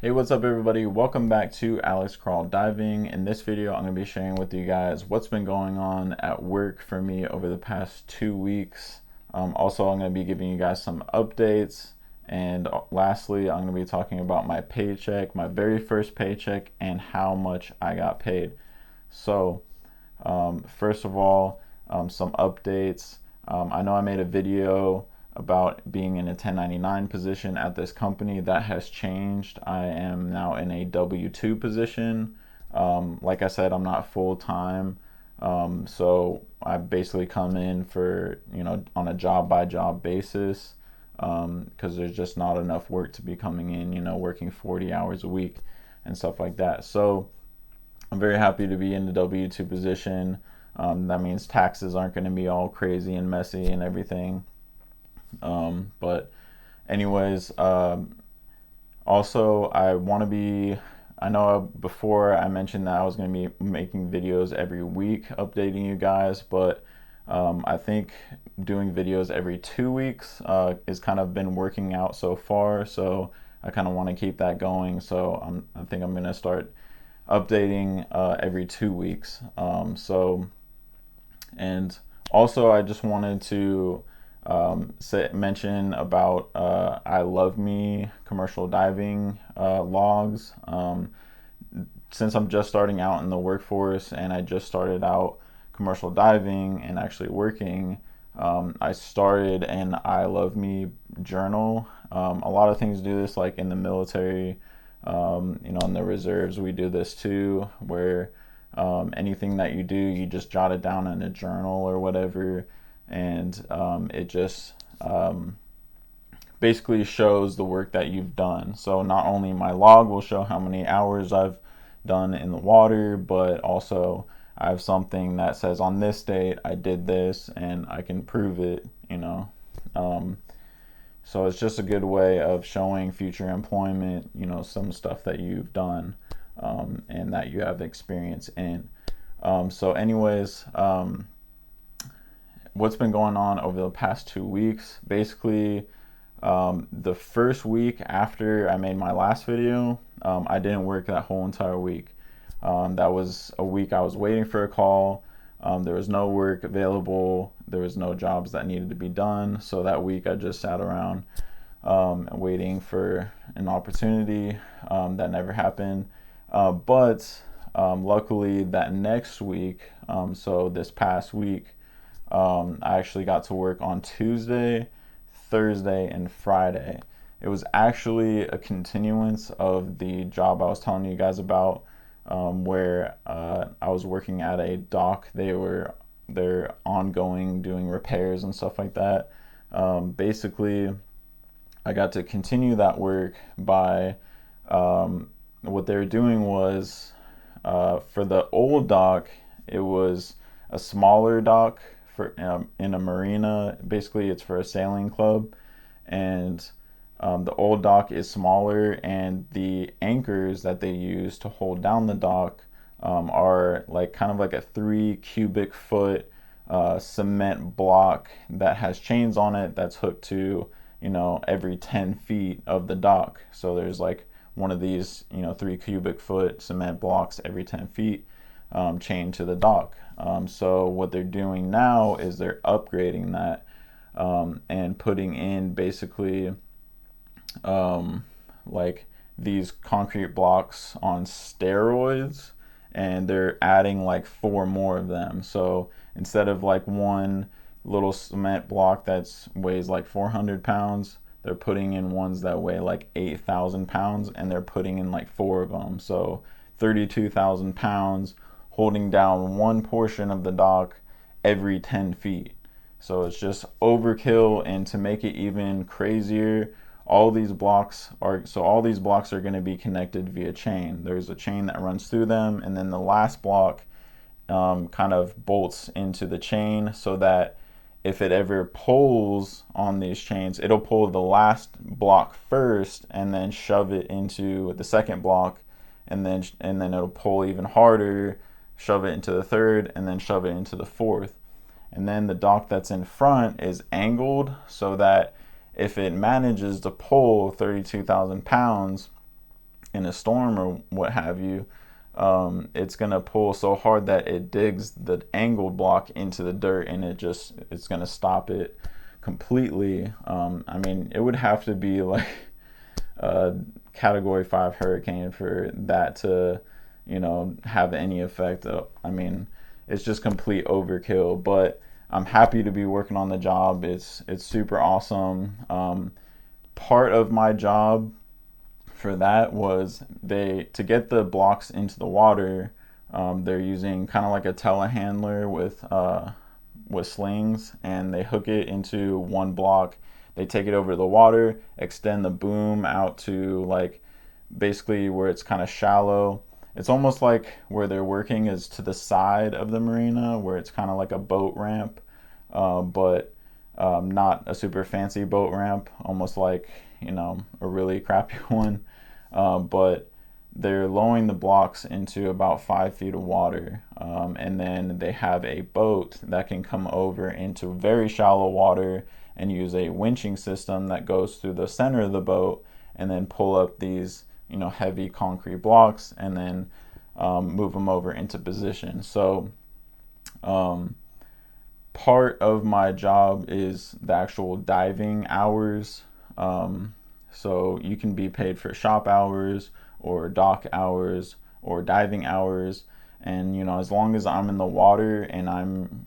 Hey, what's up everybody? Welcome back to Alex Crawl Diving. In this video, I'm going to be sharing with you guys what's been going on at work for me over the past 2 weeks. Also, I'm going to be giving you guys some updates. And lastly, I'm going to be talking about my paycheck, my very first paycheck, and how much I got paid. So, first of all, some updates. I know I made a video about being in a 1099 position at this company. That has changed. I am now in a W-2 position. Like I said, I'm not full time. So I basically come in for, on a job by job basis because there's just not enough work to be coming in, working 40 hours a week and stuff like that. So I'm very happy to be in the W-2 position. That means taxes aren't going to be all crazy and messy and everything. But anyways, also I want to be, I know before I mentioned that I was going to be making videos every week updating you guys, but I think doing videos every 2 weeks is kind of been working out so far, so I kind of want to keep that going. So I think I'm going to start updating every 2 weeks. And also I just wanted to mention about I Love Me commercial diving logs. Since I'm just starting out in the workforce and I just started out commercial diving and actually working, I started an I Love Me journal. A lot of things do this, like in the military, in the reserves, we do this too, where anything that you do, you just jot it down in a journal or whatever, and it just basically shows the work that you've done. So not only my log will show how many hours I've done in the water, but also I have something that says on this date I did this and I can prove it. So it's just a good way of showing future employment, some stuff that you've done and that you have experience in. So anyways, what's been going on over the past 2 weeks? Basically, the first week after I made my last video, I didn't work that whole entire week. That was a week I was waiting for a call. There was no work available. There was no jobs that needed to be done. So that week I just sat around waiting for an opportunity that never happened. But luckily that next week, so this past week, I actually got to work on Tuesday, Thursday, and Friday. It was actually a continuance of the job I was telling you guys about, where I was working at a dock. They're ongoing doing repairs and stuff like that. Basically, I got to continue that work by what they were doing was for the old dock, it was a smaller dock for in a marina. Basically, it's for a sailing club, and the old dock is smaller, and the anchors that they use to hold down the dock are like kind of like a 3 cubic foot cement block that has chains on it that's hooked to every 10 feet of the dock. So there's like one of these 3 cubic foot cement blocks every 10 feet chained to the dock. So what they're doing now is they're upgrading that and putting in basically like these concrete blocks on steroids, and they're adding like 4 more of them. So instead of like one little cement block that weighs like 400 pounds, they're putting in ones that weigh like 8,000 pounds, and they're putting in like 4 of them. So 32,000 pounds holding down one portion of the dock every 10 feet. So it's just overkill. And to make it even crazier, all these blocks are going to be connected via chain. There's a chain that runs through them, and then the last block kind of bolts into the chain, so that if it ever pulls on these chains, it'll pull the last block first and then shove it into the second block, and then it'll pull even harder, shove it into the third, and then shove it into the fourth. And then the dock that's in front is angled so that if it manages to pull 32,000 pounds, in a storm or what have you, it's gonna pull so hard that it digs the angled block into the dirt, and it's gonna stop it completely. I mean, it would have to be like a Category 5 hurricane for that to, have any effect. I mean, it's just complete overkill. But I'm happy to be working on the job. It's super awesome. Part of my job for that was to get the blocks into the water. They're using kind of like a telehandler with slings, and they hook it into one block. They take it over to the water, extend the boom out to like basically where it's kind of shallow. It's almost like where they're working is to the side of the marina, where it's kind of like a boat ramp, but not a super fancy boat ramp, almost like, a really crappy one. But they're lowering the blocks into about 5 feet of water. And then they have a boat that can come over into very shallow water and use a winching system that goes through the center of the boat and then pull up these, heavy concrete blocks and then move them over into position. So part of my job is the actual diving hours. So you can be paid for shop hours or dock hours or diving hours. And, as long as I'm in the water and I'm,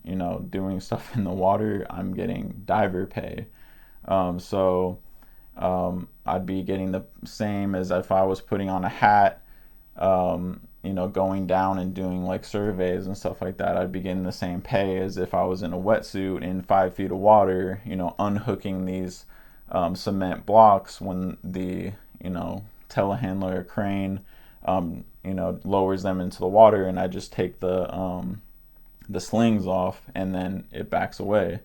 doing stuff in the water, I'm getting diver pay. I'd be getting the same as if I was putting on a hat, going down and doing like surveys and stuff like that. I'd be getting the same pay as if I was in a wetsuit in 5 feet of water, unhooking these cement blocks when the, telehandler or crane, lowers them into the water, and I just take the slings off and then it backs away.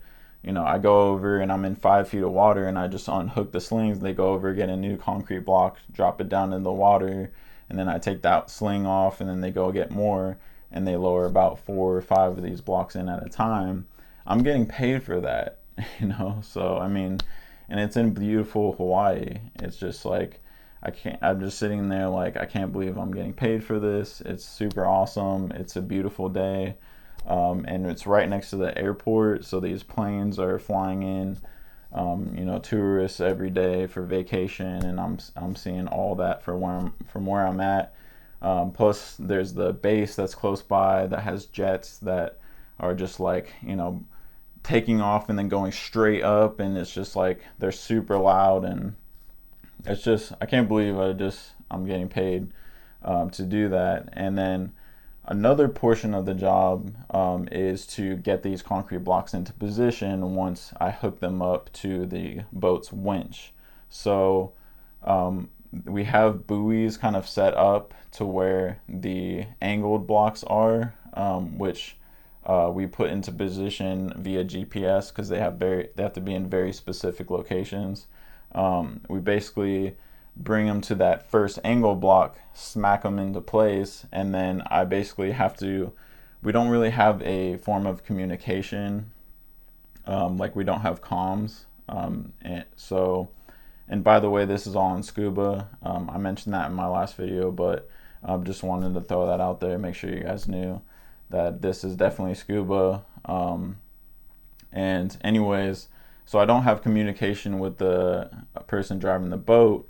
I go over and I'm in 5 feet of water and I just unhook the slings. They go over, get a new concrete block, drop it down in the water, and then I take that sling off and then they go get more and they lower about 4 or 5 of these blocks in at a time. I'm getting paid for that, So, I mean, and it's in beautiful Hawaii. It's just like, I'm just sitting there like, I can't believe I'm getting paid for this. It's super awesome. It's a beautiful day. And it's right next to the airport, so these planes are flying in, tourists every day for vacation, and I'm seeing all that from where I'm at. Plus, there's the base that's close by that has jets that are just like, taking off and then going straight up, and it's just like they're super loud, and it's just, I can't believe I'm getting paid to do that. And then another portion of the job is to get these concrete blocks into position once I hook them up to the boat's winch. So we have buoys kind of set up to where the angled blocks are, which we put into position via GPS because they have to be in very specific locations. We basically bring them to that first angle block, smack them into place, and then I basically we don't really have a form of communication, like we don't have comms. And by the way, this is all in scuba. I mentioned that in my last video, but just wanted to throw that out there, make sure you guys knew that this is definitely scuba. And anyways, so I don't have communication with the person driving the boat.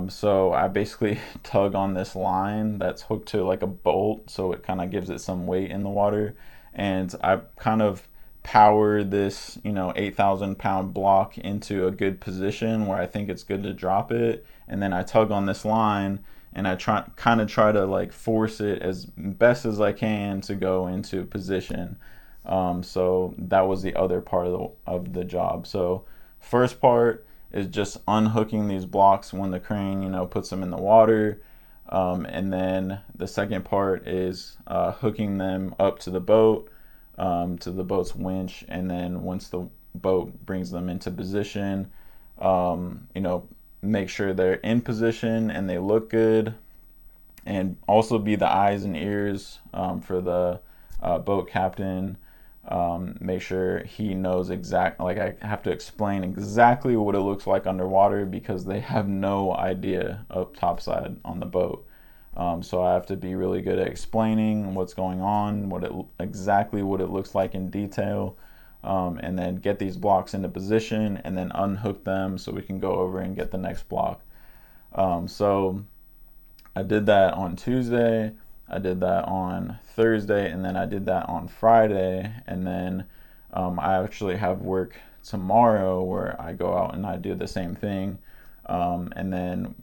So I basically tug on this line that's hooked to like a bolt, so it kind of gives it some weight in the water. And I kind of power this, 8,000 pound block into a good position where I think it's good to drop it. And then I tug on this line and I try to like force it as best as I can to go into position. So that was the other part of the job. So first part is just unhooking these blocks when the crane, puts them in the water. And then the second part is hooking them up to the boat, to the boat's winch. And then once the boat brings them into position, make sure they're in position and they look good. And also be the eyes and ears for the boat captain, make sure he knows like I have to explain exactly what it looks like underwater because they have no idea up topside on the boat. So I have to be really good at explaining what's going on, exactly what it looks like in detail, and then get these blocks into position and then unhook them so we can go over and get the next block. So I did that on Tuesday, I did that on Thursday, and then I did that on Friday. And then I actually have work tomorrow where I go out and I do the same thing. And then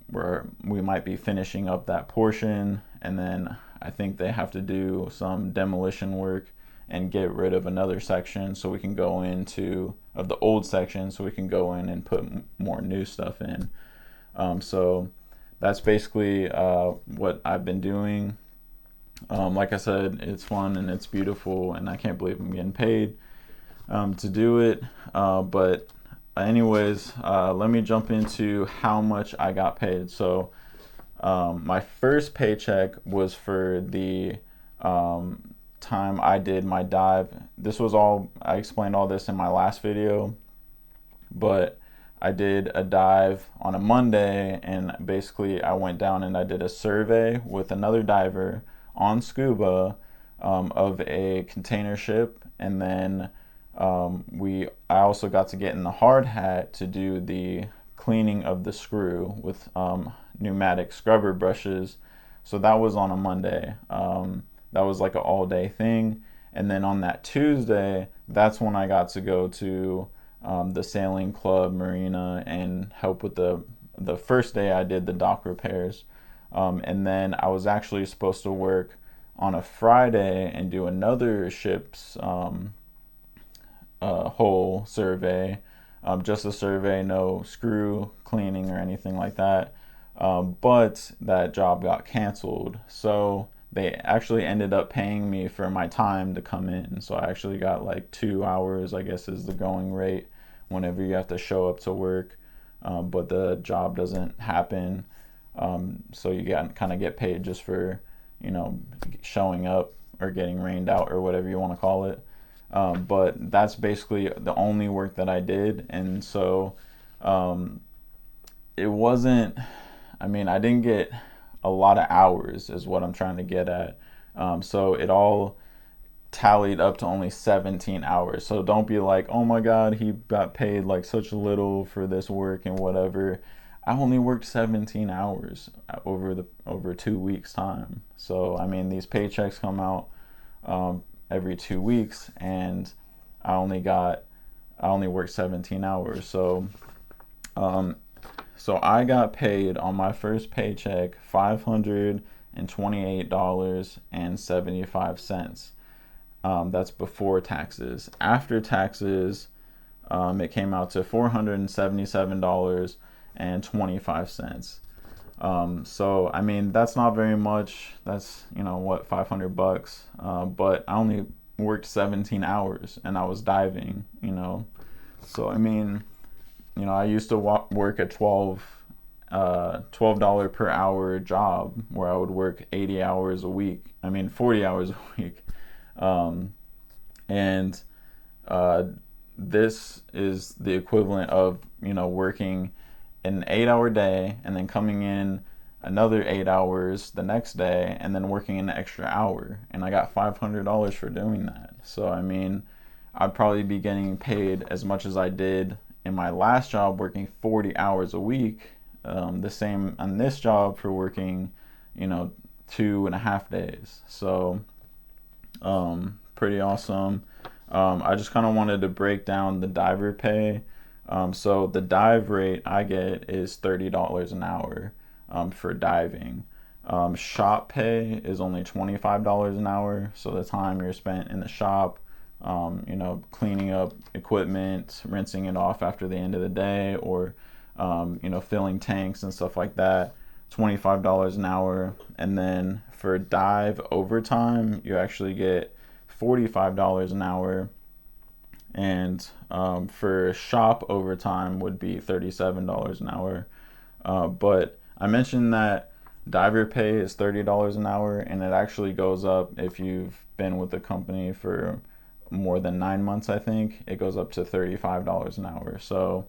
we might be finishing up that portion. And then I think they have to do some demolition work and get rid of another section so we can go into of the old section so we can go in and put more new stuff in. So that's basically what I've been doing. Like I said, it's fun and it's beautiful, and I can't believe I'm getting paid to do it. But anyways, let me jump into how much I got paid. So my first paycheck was for the time I did my dive. I explained all this in my last video, but I did a dive on a Monday, and basically I went down and I did a survey with another diver on scuba of a container ship, and then I also got to get in the hard hat to do the cleaning of the screw with pneumatic scrubber brushes. So that was on a Monday. That was like an all-day thing. And then on that Tuesday, that's when I got to go to the sailing club marina and help with the first day I did the dock repairs. And then I was actually supposed to work on a Friday and do another ship's hull survey, just a survey, no screw cleaning or anything like that. But that job got canceled. So they actually ended up paying me for my time to come in. So I actually got like 2 hours, I guess is the going rate whenever you have to show up to work. But the job doesn't happen. So you kind of get paid just for, showing up or getting rained out or whatever you want to call it. But that's basically the only work that I did. And so it wasn't, I didn't get a lot of hours is what I'm trying to get at. So it all tallied up to only 17 hours. So don't be like, oh my God, he got paid like such little for this work and whatever. I only worked 17 hours over 2 weeks time. So these paychecks come out every 2 weeks, and I only worked 17 hours. So I got paid on my first paycheck $528.75. That's before taxes. After taxes, it came out to $477.25. So that's not very much. That's what, $500. But I only worked 17 hours and I was diving. So I used to work a $12 per hour job where I would work 80 hours a week. 40 hours a week. And this is the equivalent of working an 8-hour day and then coming in another 8 hours the next day and then working an extra hour, and I got $500 for doing that. So I'd probably be getting paid as much as I did in my last job working 40 hours a week, the same on this job for working 2.5 days. So pretty awesome. I just kind of wanted to break down the diver pay. So the dive rate I get is $30 an hour for diving. Shop pay is only $25 an hour. So the time you're spent in the shop, cleaning up equipment, rinsing it off after the end of the day, or filling tanks and stuff like that, $25 an hour. And then for dive overtime, you actually get $45 an hour. And for shop overtime would be $37 an hour. But I mentioned that diver pay is $30 an hour, and it actually goes up if you've been with the company for more than 9 months, I think, it goes up to $35 an hour. So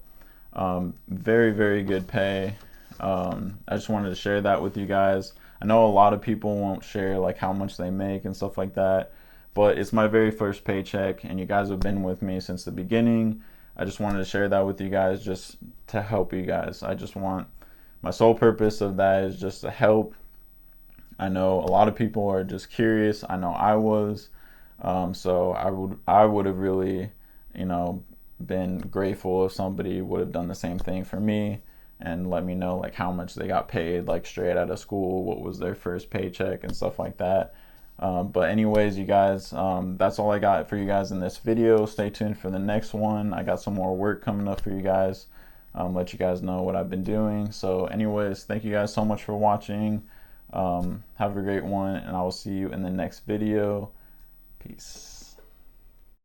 very, very good pay. I just wanted to share that with you guys. I know a lot of people won't share like how much they make and stuff like that, but it's my very first paycheck, and you guys have been with me since the beginning. I just wanted to share that with you guys just to help you guys. I just want, my sole purpose of that is just to help. I know a lot of people are just curious. I know I was. So I would have really, you know, been grateful if somebody would have done the same thing for me and let me know like how much they got paid like straight out of school, what was their first paycheck and stuff like that. But anyways, you guys, that's all I got for you guys in this video. Stay tuned for the next one. I got some more work coming up for you guys. Let you guys know what I've been doing. So anyways, thank you guys so much for watching. Have a great one, and I will see you in the next video. Peace.